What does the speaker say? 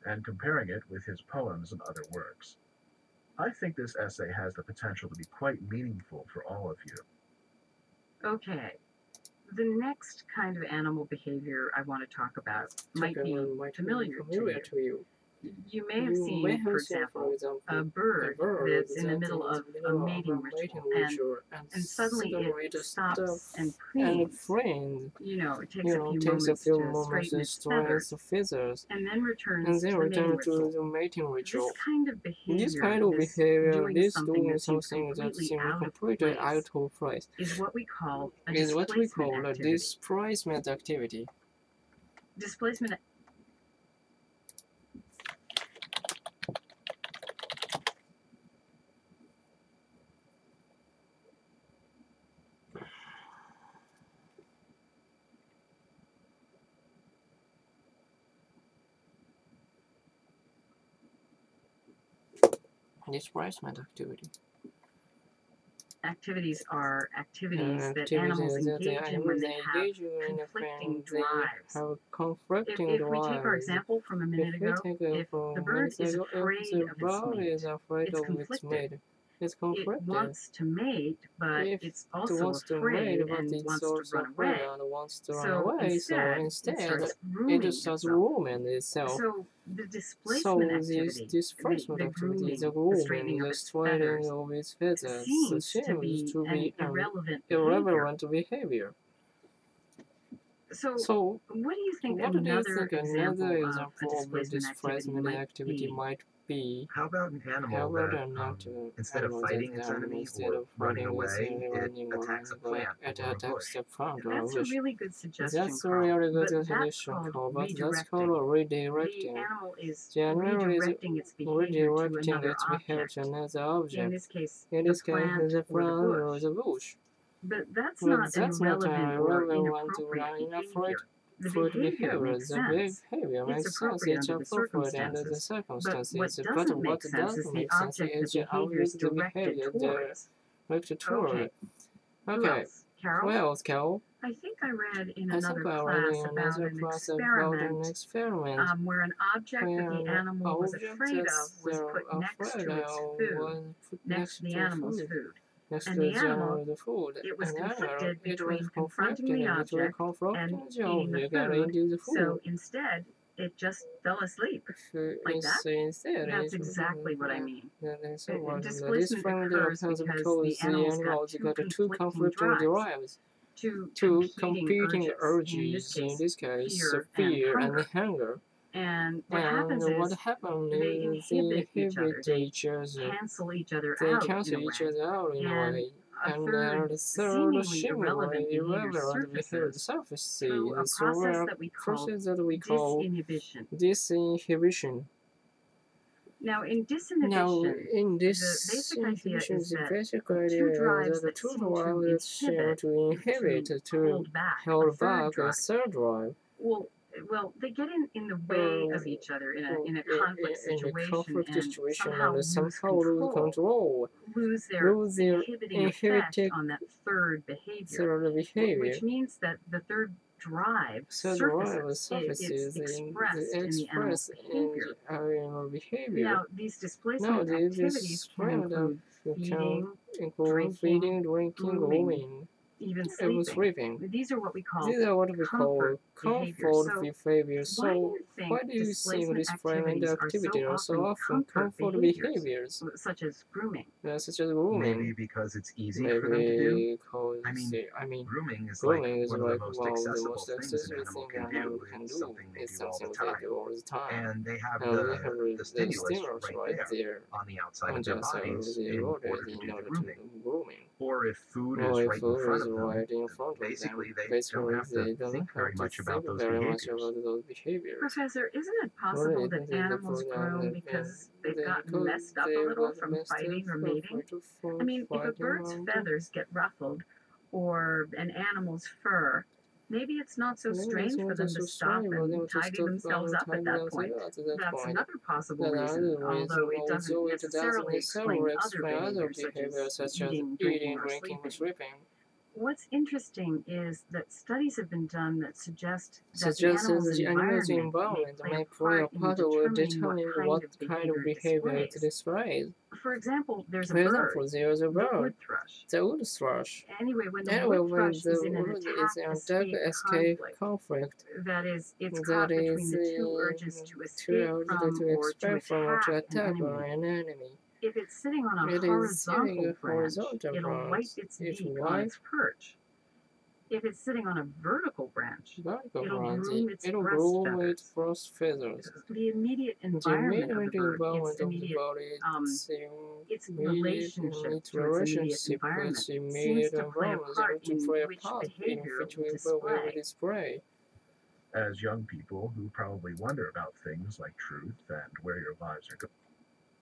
and comparing it with his poems and other works. I think this essay has the potential to be quite meaningful for all of you. Okay, the next kind of animal behavior I want to talk about might be familiar to you. You may have seen, for example, a bird that's in the middle of a mating ritual, and suddenly it stops and preens. It takes a few moments to straighten its feathers, and then returns to the mating ritual. This kind of behavior, this doing something that seems completely out of place, is what we call a displacement activity. Displacement. Displacement activity. Activities are activities that animals engage in when they have conflicting drives. If we take our example from a minute ago, if the bird is afraid of its mate, it's conflicted. It wants to mate, but it's also afraid and wants to run away. So instead, it starts grooming itself. So the displacement activity, the grooming, the straightening of its feathers, seems to be an irrelevant behavior. So what do you think another example of a displacement activity might be? How about an animal that, instead of fighting its enemy or running away, it attacks a plant or a bush? That's a really good suggestion, Carl. But that's called redirecting. The animal is redirecting its behavior to another object. In this case, the plant or the bush. But that's not irrelevant or inappropriate behavior. The behavior makes sense. It's appropriate under the circumstances. But what doesn't make sense is the object the behavior is directed towards. Okay. Who else? Carol? I think I read in another class about an experiment where an object that the animal was afraid of was put next to its food, next to the animal's food. And the animal, it was conflicted between confronting the object and eating the food, so instead it just fell asleep. Like that? That's exactly what I mean. Displacement occurs because the animal's got two conflicting drives, two competing urges, in this case, fear and hunger. And what happens is they inhibit each other, cancel each other out in a way. And a third seemingly irrelevant behavior surfaces through a process that we call disinhibition. Now, in disinhibition, the basic idea is that two drives that seem to inhibit, to hold back a third drive. Well, they get in the way of each other in a conflict situation and somehow lose control, lose their inhibiting effect on that third behavior, which means that the third drive surfaces it's expressed in the animal's behavior. Now, these displacement activities can include feeding, drinking, grooming, even sleeping. These are what we call comfort behaviors. So why do you think displacement activities are so often comfort behaviors, such as grooming? Maybe because it's easy for them to do. Grooming is like one of the most accessible things an animal can do. It's something they do all the time. And they have the stimulus right there on the outside of their bodies in order to do the grooming. Or if food is right in front of them, basically they don't have to think very much about those behaviors. Professor, isn't it possible that animals groom because they've gotten messed up a little from fighting or mating? I mean, if a bird's feathers get ruffled, or an animal's fur, maybe it's not so strange for them to stop and tidy themselves up at that point. That's another possible reason, although it doesn't necessarily explain other behaviors such as eating, drinking, or sleeping. What's interesting is that studies have been done that suggest that the animal's environment may play a part in determining what kind of behavior it displays. For example, there's a bird, the wood thrush. The wood thrush. Anyway, when the wood thrush is in an attack-escape conflict, that is, it's caught between the two urges to escape from or to attack an enemy. If it's sitting on a horizontal branch, it'll wipe its beak on its perch. If it's sitting on a vertical branch, it'll groom its breast feathers. The immediate environment of the bird, its relationship to its immediate environment seems to play a part in which behavior it will display. As young people who probably wonder about things like truth and where your lives are going.